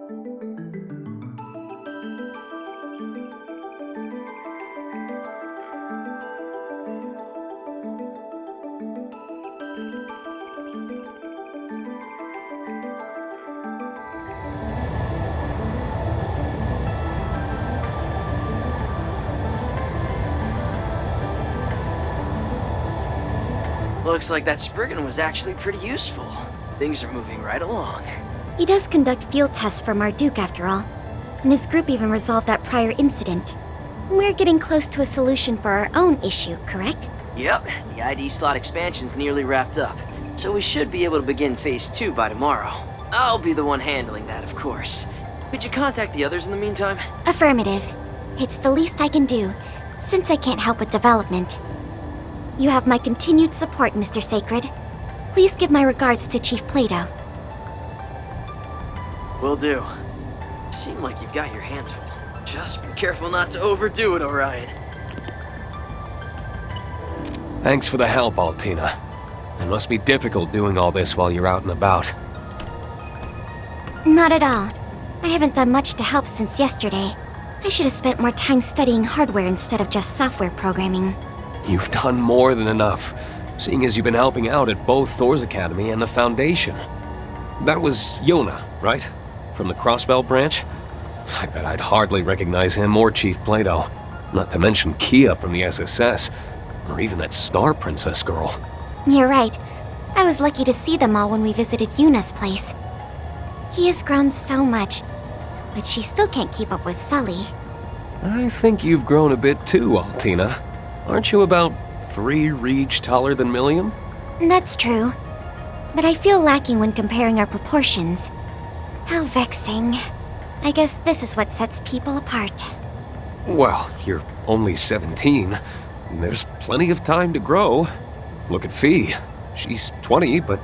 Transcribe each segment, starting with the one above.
Looks like that Spriggan was actually pretty useful. Things are moving right along. He does conduct field tests for Marduk after all, and his group even resolved that prior incident. We're getting close to a solution for our own issue, correct? Yep, the ID slot expansion's nearly wrapped up, so we should be able to begin Phase 2 by tomorrow. I'll be the one handling that, of course. Could you contact the others in the meantime? Affirmative. It's the least I can do, since I can't help with development. You have my continued support, Mr. Sacred. Please give my regards to Chief Plato. Will do. Seem like you've got your hands full. Just be careful not to overdo it, Orion. Thanks for the help, Altina. It must be difficult doing all this while you're out and about. Not at all. I haven't done much to help since yesterday. I should have spent more time studying hardware instead of just software programming. You've done more than enough, seeing as you've been helping out at both Thor's Academy and the Foundation. That was Yona, right? From the Crossbell branch? I bet I'd hardly recognize him or Chief Plato. Not to mention Kia from the SSS, or even that Star Princess girl. You're right. I was lucky to see them all when we visited Yuna's place. Kia's grown so much, but she still can't keep up with Sully. I think you've grown a bit too, Altina. Aren't you about 3 reach taller than Milliam? That's true. But I feel lacking when comparing our proportions. How vexing. I guess this is what sets people apart. Well, you're only 17. There's plenty of time to grow. Look at Fee. She's 20, but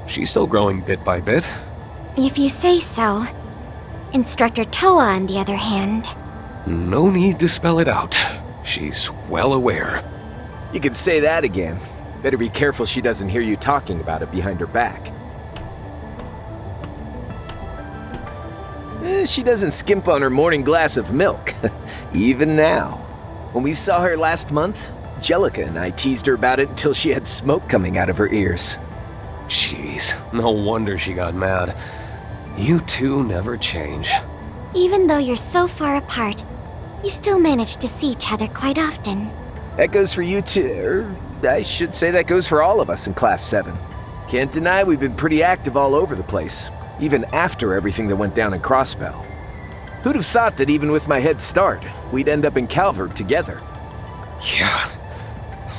she's still growing bit by bit. If you say so. Instructor Toa, on the other hand... No need to spell it out. She's well aware. You could say that again. Better be careful she doesn't hear you talking about it behind her back. She doesn't skimp on her morning glass of milk, even now. When we saw her last month, Jellica and I teased her about it until she had smoke coming out of her ears. Jeez, no wonder she got mad. You two never change. Even though you're so far apart, you still manage to see each other quite often. That goes for you too, I should say that goes for all of us in Class 7. Can't deny we've been pretty active all over the place, even after everything that went down in Crossbell. Who'd have thought that even with my head start, we'd end up in Calvert together? Yeah,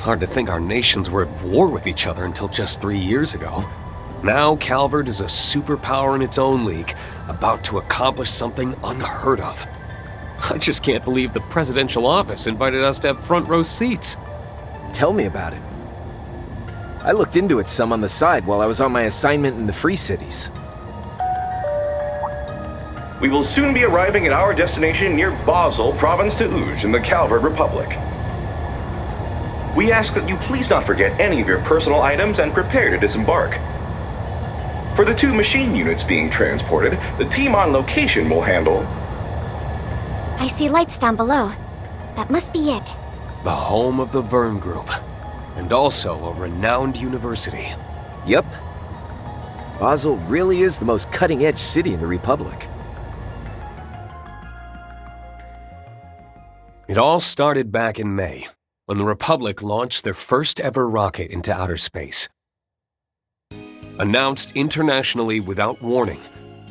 hard to think our nations were at war with each other until just 3 years ago. Now Calvert is a superpower in its own league, about to accomplish something unheard of. I just can't believe the presidential office invited us to have front row seats. Tell me about it. I looked into it some on the side while I was on my assignment in the Free Cities. We will soon be arriving at our destination near Basel, Province de Uge, in the Calvert Republic. We ask that you please not forget any of your personal items and prepare to disembark. For the 2 machine units being transported, the team on location will handle... I see lights down below. That must be it. The home of the Verne Group, and also a renowned university. Yep. Basel really is the most cutting-edge city in the Republic. It all started back in May, when the Republic launched their first ever rocket into outer space. Announced internationally without warning,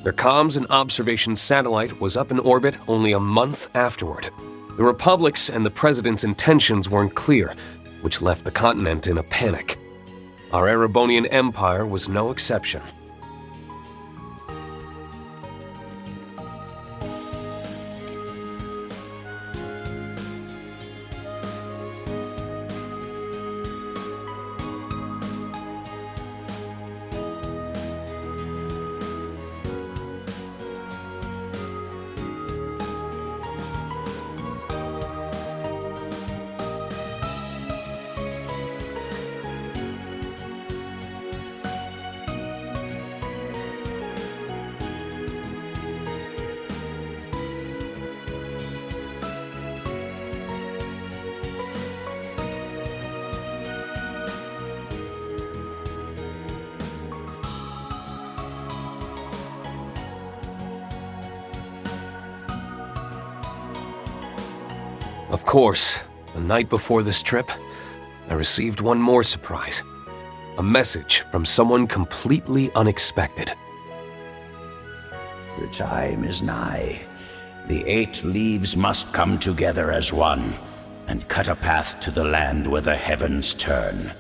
their comms and observation satellite was up in orbit only a month afterward. The Republic's and the President's intentions weren't clear, which left the continent in a panic. Our Erebonian Empire was no exception. Of course, the night before this trip, I received one more surprise. A message from someone completely unexpected. The time is nigh. The 8 leaves must come together as one, and cut a path to the land where the heavens turn.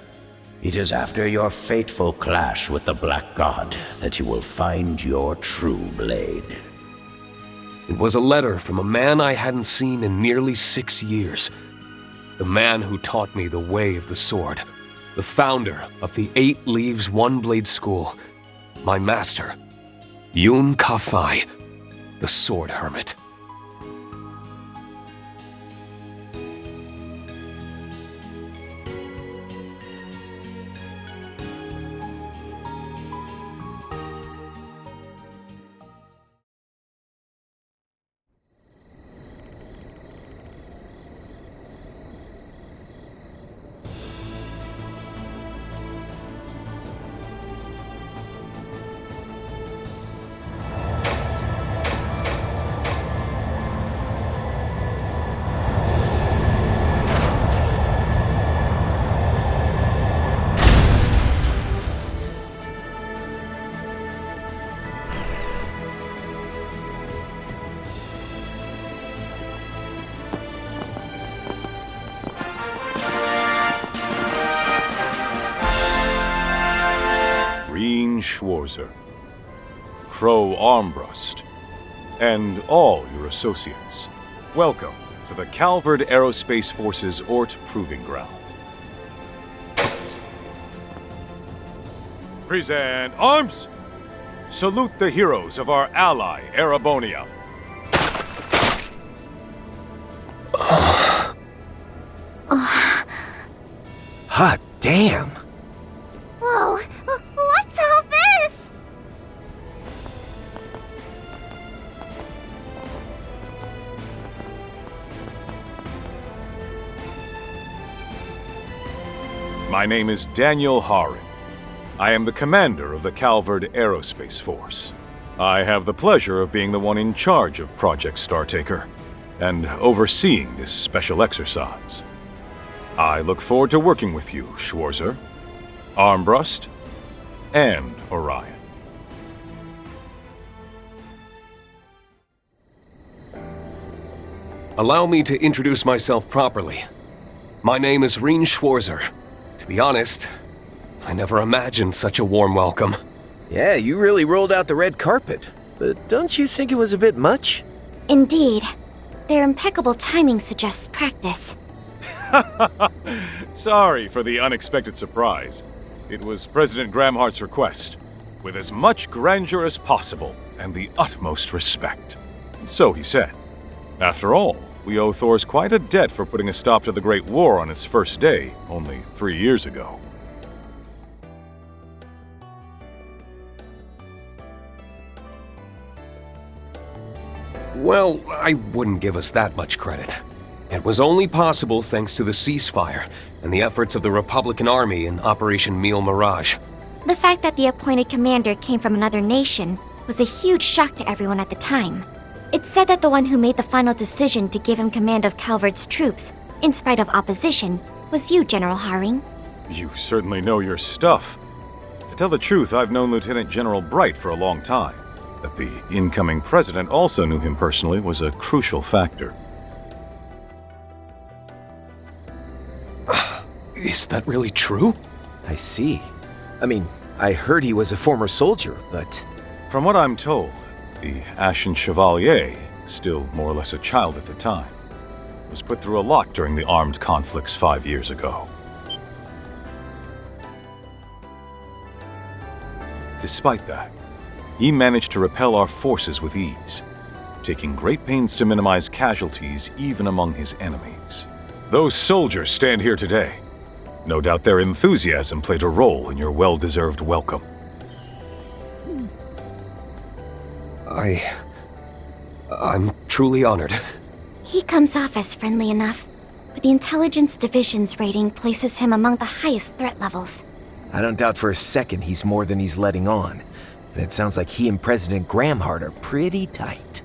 It is after your fateful clash with the Black God that you will find your true blade. It was a letter from a man I hadn't seen in nearly 6 years. The man who taught me the way of the sword. The founder of the 8 Leaves One Blade School. My master, Yun Ka-Fai, the Sword Hermit. Rean Schwarzer, Crow Armbrust, and all your associates. Welcome to the Calvard Aerospace Force's Ort Proving Ground. Present arms! Salute the heroes of our ally, Erebonia. Hot damn! Whoa, what's all this? My name is Daniel Harin. I am the commander of the Calvard Aerospace Force. I have the pleasure of being the one in charge of Project Startaker and overseeing this special exercise. I look forward to working with you, Schwarzer, Armbrust, and Orion. Allow me to introduce myself properly. My name is Rean Schwarzer. To be honest, I never imagined such a warm welcome. Yeah, you really rolled out the red carpet. But don't you think it was a bit much? Indeed. Their impeccable timing suggests practice. Sorry for the unexpected surprise. It was President Gramhart's request, with as much grandeur as possible and the utmost respect. So he said. After all, we owe Thors quite a debt for putting a stop to the Great War on its first day, only 3 years ago. Well, I wouldn't give us that much credit. It was only possible thanks to the ceasefire and the efforts of the Republican Army in Operation Meal Mirage. The fact that the appointed commander came from another nation was a huge shock to everyone at the time. It's said that the one who made the final decision to give him command of Calvard's troops, in spite of opposition, was you, General Haring. You certainly know your stuff. To tell the truth, I've known Lieutenant General Bright for a long time. That the incoming president also knew him personally was a crucial factor. Is that really true? I see. I mean, I heard he was a former soldier, but... From what I'm told, the Ashen Chevalier, still more or less a child at the time, was put through a lot during the armed conflicts 5 years ago. Despite that, he managed to repel our forces with ease, taking great pains to minimize casualties even among his enemies. Those soldiers stand here today. No doubt their enthusiasm played a role in your well-deserved welcome. I'm truly honored. He comes off as friendly enough, but the Intelligence Division's rating places him among the highest threat levels. I don't doubt for a second he's more than he's letting on. And it sounds like he and President Gramhart are pretty tight.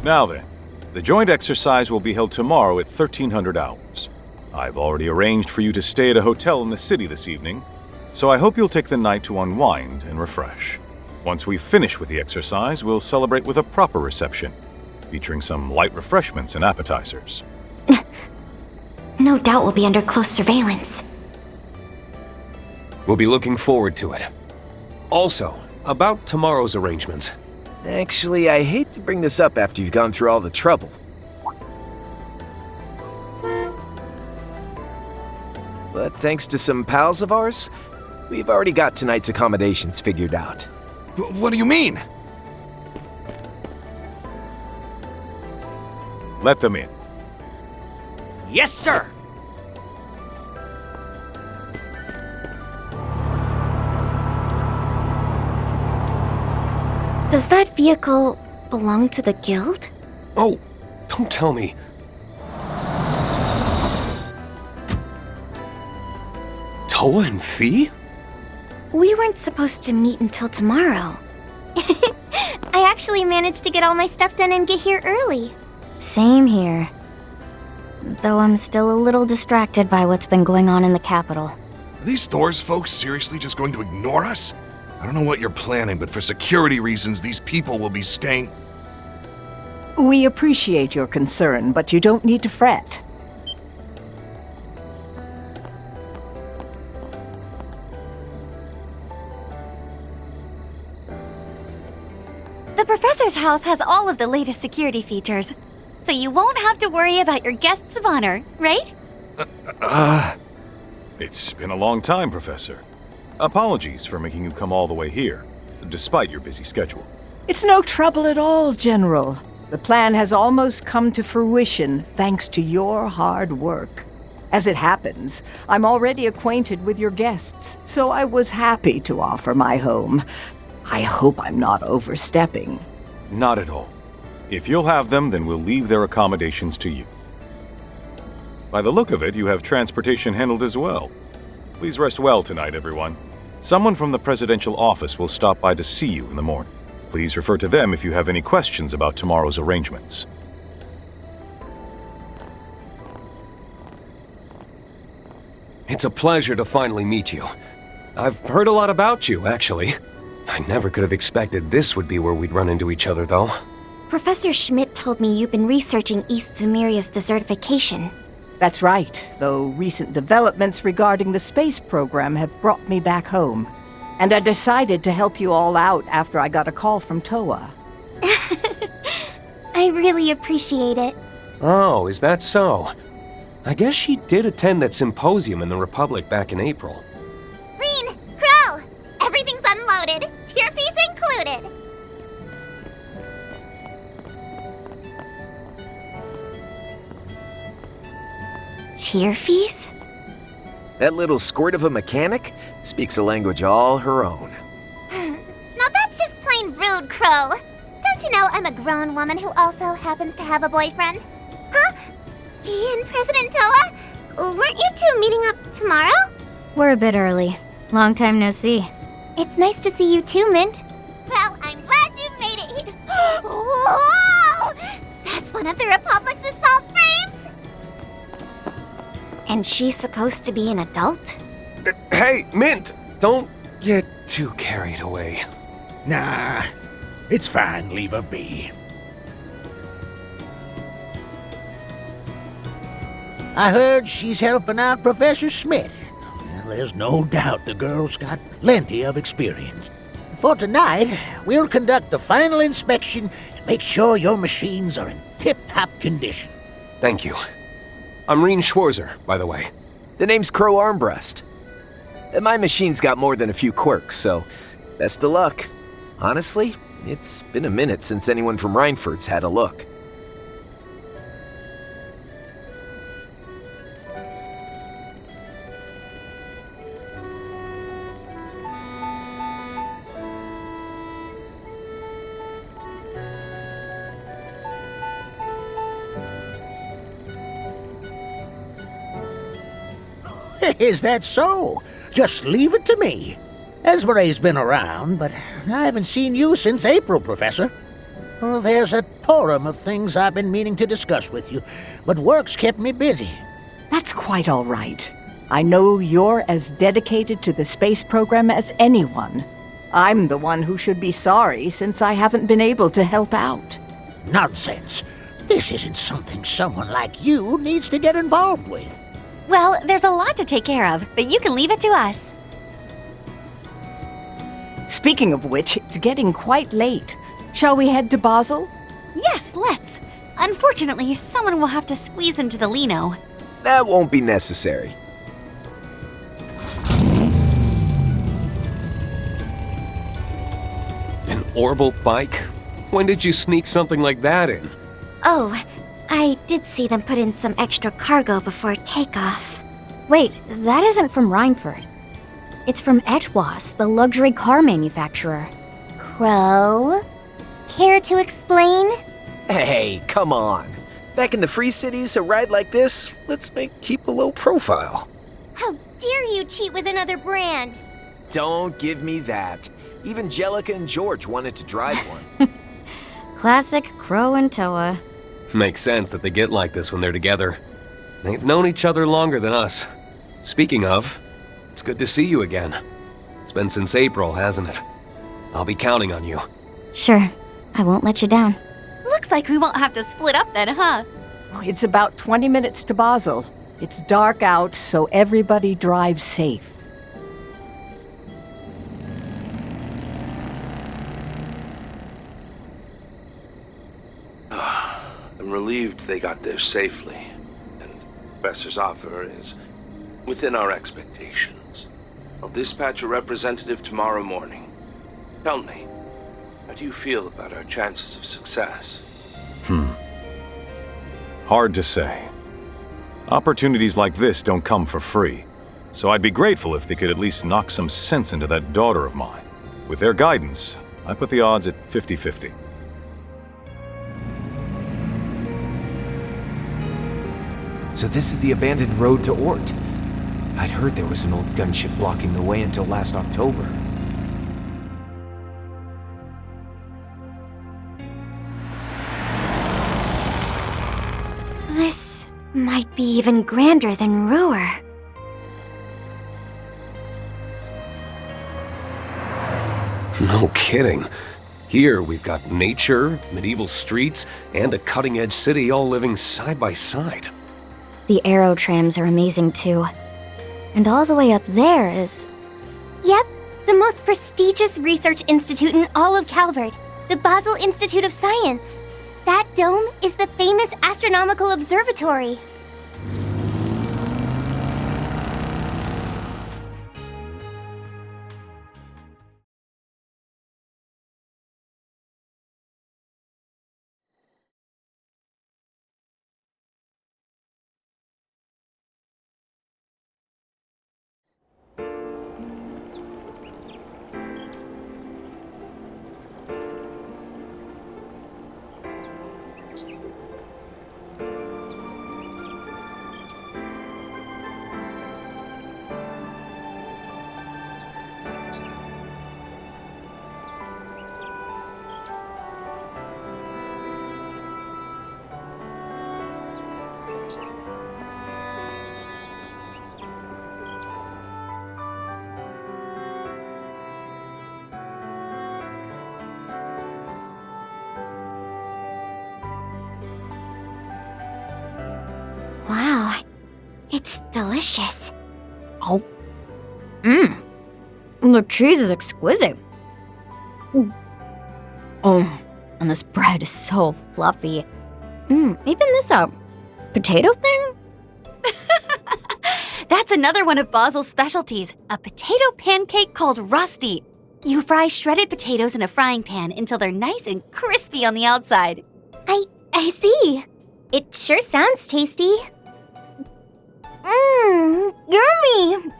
Now then, the joint exercise will be held tomorrow at 1300 hours. I've already arranged for you to stay at a hotel in the city this evening, so I hope you'll take the night to unwind and refresh. Once we finish with the exercise, we'll celebrate with a proper reception, featuring some light refreshments and appetizers. No doubt we'll be under close surveillance. We'll be looking forward to it. Also, about tomorrow's arrangements. Actually, I hate to bring this up after you've gone through all the trouble. But thanks to some pals of ours, we've already got tonight's accommodations figured out. What do you mean? Let them in. Yes, sir! Does that vehicle belong to the guild? Oh, don't tell me. Toa and Fee? We weren't supposed to meet until tomorrow. I actually managed to get all my stuff done and get here early. Same here. Though I'm still a little distracted by what's been going on in the capital. Are these Thor's folks seriously just going to ignore us? I don't know what you're planning, but for security reasons, these people will be staying... We appreciate your concern, but you don't need to fret. The professor's house has all of the latest security features, so you won't have to worry about your guests of honor, right? It's been a long time, Professor. Apologies for making you come all the way here, despite your busy schedule. It's no trouble at all, General. The plan has almost come to fruition thanks to your hard work. As it happens, I'm already acquainted with your guests, so I was happy to offer my home. I hope I'm not overstepping. Not at all. If you'll have them, then we'll leave their accommodations to you. By the look of it, you have transportation handled as well. Please rest well tonight, everyone. Someone from the presidential office will stop by to see you in the morning. Please refer to them if you have any questions about tomorrow's arrangements. It's a pleasure to finally meet you. I've heard a lot about you, actually. I never could have expected this would be where we'd run into each other, though. Professor Schmidt told me you've been researching East Zumeria's desertification. That's right, though recent developments regarding the space program have brought me back home. And I decided to help you all out after I got a call from Toa. I really appreciate it. Oh, is that so? I guess she did attend that symposium in the Republic back in April. Rean! Crow! Everything's unloaded, tier piece included. Tier fees? That little squirt of a mechanic speaks a language all her own. Now that's just plain rude, Crow. Don't you know I'm a grown woman who also happens to have a boyfriend? Huh? V and President Toa? Weren't you two meeting up tomorrow? We're a bit early. Long time no see. It's nice to see you too, Mint. Well, I'm glad you made it here. Whoa! That's one of the Republic's assault frames? And she's supposed to be an adult? Hey, Mint! Don't get too carried away. Nah, it's fine, leave her be. I heard she's helping out Professor Schmidt. Well, there's no doubt the girl's got plenty of experience. For tonight, we'll conduct the final inspection and make sure your machines are in tip-top condition. Thank you. I'm Rean Schwarzer, by the way. The name's Crow Armbrust. And my machine's got more than a few quirks, so best of luck. Honestly, it's been a minute since anyone from Reinford's had a look. Is that so? Just leave it to me. Esmere's been around, but I haven't seen you since April, Professor. Oh, there's a torrent of things I've been meaning to discuss with you, but work's kept me busy. That's quite all right. I know you're as dedicated to the space program as anyone. I'm the one who should be sorry since I haven't been able to help out. Nonsense. This isn't something someone like you needs to get involved with. Well, there's a lot to take care of, but you can leave it to us. Speaking of which, it's getting quite late. Shall we head to Basel? Yes, let's. Unfortunately, someone will have to squeeze into the Lino. That won't be necessary. An orbital bike? When did you sneak something like that in? Oh, I did see them put in some extra cargo before takeoff. Wait, that isn't from Reinford. It's from Etwas, the luxury car manufacturer. Crow? Care to explain? Hey, come on. Back in the Free Cities, a ride like this, let's keep a low profile. How dare you cheat with another brand? Don't give me that. Even Jellica and George wanted to drive one. Classic Crow and Toa. Makes sense that they get like this when they're together. They've known each other longer than us. Speaking of, it's good to see you again. It's been since April, hasn't it? I'll be counting on you. Sure, I won't let you down. Looks like we won't have to split up then, huh? It's about 20 minutes to Basel. It's dark out, so everybody drive safe. I'm relieved they got there safely, and the Professor's offer is within our expectations. I'll dispatch a representative tomorrow morning. Tell me, how do you feel about our chances of success? Hard to say. Opportunities like this don't come for free, so I'd be grateful if they could at least knock some sense into that daughter of mine. With their guidance, I put the odds at 50-50. So this is the abandoned road to Ort. I'd heard there was an old gunship blocking the way until last October. This might be even grander than Ruhr. No kidding. Here we've got nature, medieval streets, and a cutting-edge city all living side by side. The aero trams are amazing too. And all the way up there is... Yep, the most prestigious research institute in all of Calvard, the Basel Institute of Science. That dome is the famous astronomical observatory. Wow, it's delicious. Oh. The cheese is exquisite. Oh, and this bread is so fluffy. Even this potato thing? That's another one of Basel's specialties, a potato pancake called Rusty. You fry shredded potatoes in a frying pan until they're nice and crispy on the outside. I see. It sure sounds tasty. Yummy!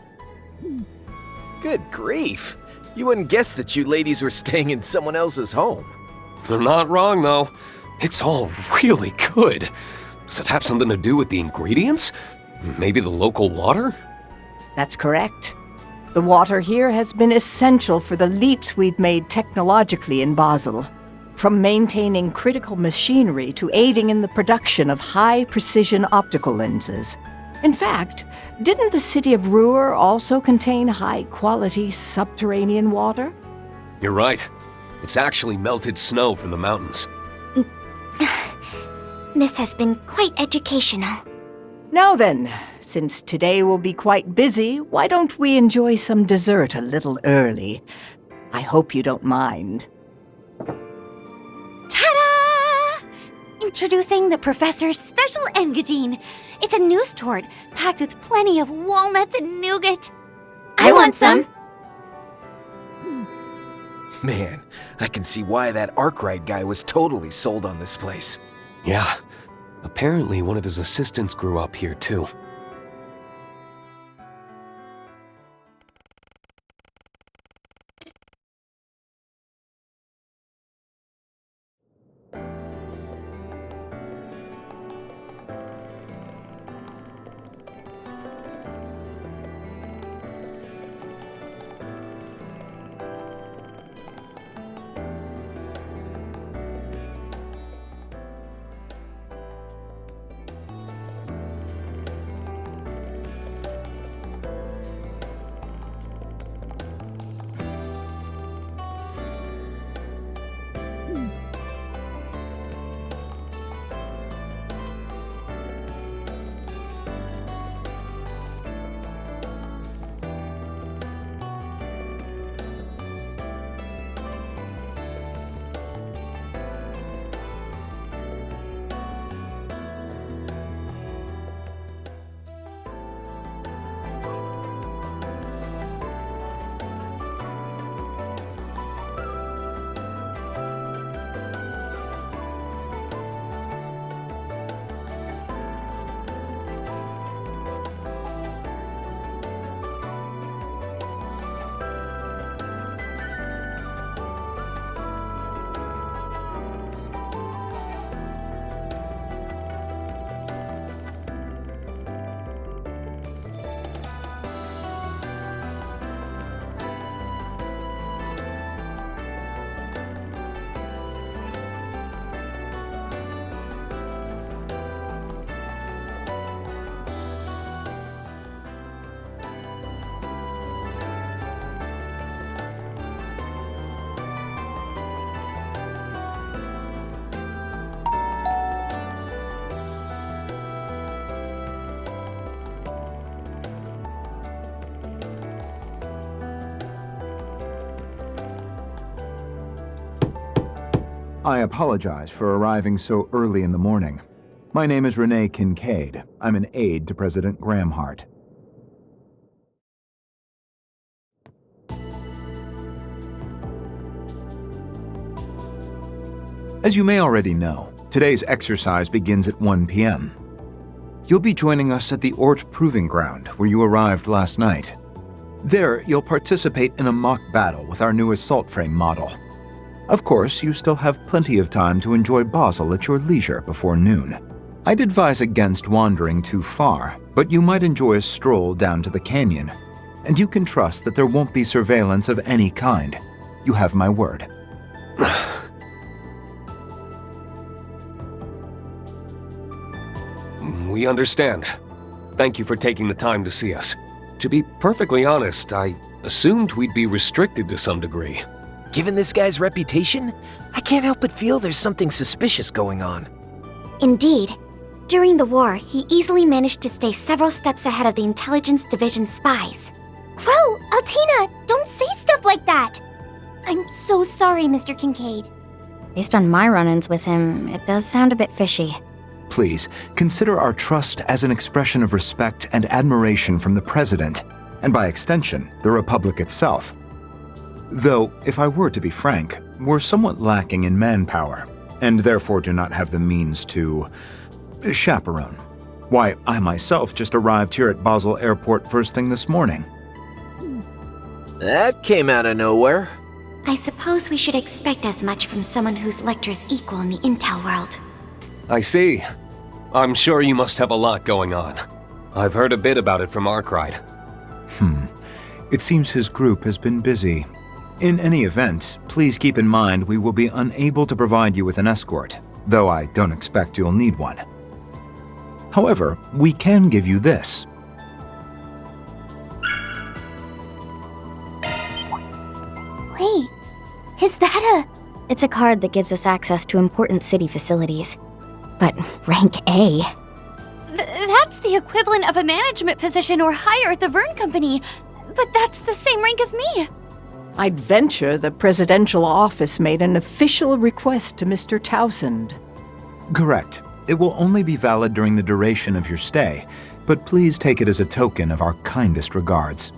Good grief. You wouldn't guess that you ladies were staying in someone else's home. They're not wrong, though. It's all really good. Does it have something to do with the ingredients? Maybe the local water? That's correct. The water here has been essential for the leaps we've made technologically in Basel. from maintaining critical machinery to aiding in the production of high-precision optical lenses. In fact, didn't the city of Ruhr also contain high-quality subterranean water? You're right. It's actually melted snow from the mountains. This has been quite educational. Now then, since today will be quite busy, why don't we enjoy some dessert a little early? I hope you don't mind. Ta-da! Introducing the Professor's Special Engadine. It's a news tort packed with plenty of walnuts and nougat. I want some. Man, I can see why that Arkwright guy was totally sold on this place. Yeah. Apparently one of his assistants grew up here too. I apologize for arriving so early in the morning. My name is Renee Kincaid. I'm an aide to President Gramhart. As you may already know, today's exercise begins at 1 p.m. You'll be joining us at the Ort Proving Ground, where you arrived last night. There, you'll participate in a mock battle with our new assault frame model. Of course, you still have plenty of time to enjoy Basel at your leisure before noon. I'd advise against wandering too far, but you might enjoy a stroll down to the canyon. And you can trust that there won't be surveillance of any kind. You have my word. We understand. Thank you for taking the time to see us. To be perfectly honest, I assumed we'd be restricted to some degree. Given this guy's reputation, I can't help but feel there's something suspicious going on. Indeed. During the war, he easily managed to stay several steps ahead of the Intelligence Division spies. Crow, Altina, don't say stuff like that! I'm so sorry, Mr. Kincaid. Based on my run-ins with him, it does sound a bit fishy. Please, consider our trust as an expression of respect and admiration from the President, and by extension, the Republic itself. Though, if I were to be frank, we're somewhat lacking in manpower, and therefore do not have the means to chaperone. Why, I myself just arrived here at Basel Airport first thing this morning. That came out of nowhere. I suppose we should expect as much from someone whose lecture's equal in the intel world. I see. I'm sure you must have a lot going on. I've heard a bit about it from Arkwright. It seems his group has been busy. In any event, please keep in mind we will be unable to provide you with an escort, though I don't expect you'll need one. However, we can give you this. Wait, is that a... It's a card that gives us access to important city facilities. But rank A? That's the equivalent of a management position or higher at the Vern Company. But that's the same rank as me. I'd venture the presidential office made an official request to Mr. Towsend. Correct. It will only be valid during the duration of your stay, but please take it as a token of our kindest regards.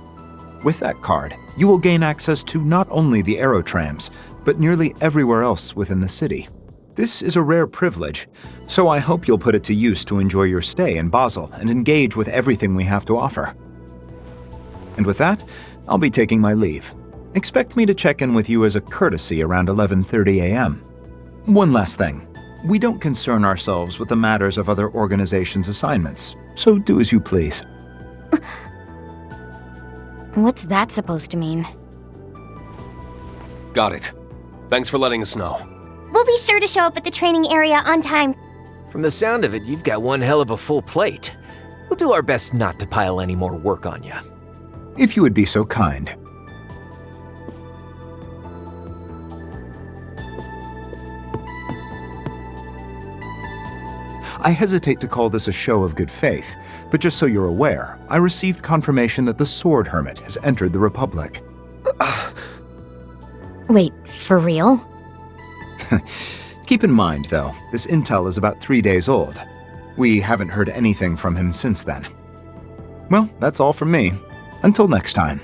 With that card, you will gain access to not only the aerotrams, but nearly everywhere else within the city. This is a rare privilege, so I hope you'll put it to use to enjoy your stay in Basel and engage with everything we have to offer. And with that, I'll be taking my leave. Expect me to check in with you as a courtesy around 11:30 a.m. One last thing. We don't concern ourselves with the matters of other organizations' assignments, so do as you please. What's that supposed to mean? Got it. Thanks for letting us know. We'll be sure to show up at the training area on time. From the sound of it, you've got one hell of a full plate. We'll do our best not to pile any more work on you. If you would be so kind. I hesitate to call this a show of good faith, but just so you're aware, I received confirmation that the Sword Hermit has entered the Republic. Wait, for real? Keep in mind, though, this intel is about 3 days old. We haven't heard anything from him since then. Well, that's all from me. Until next time.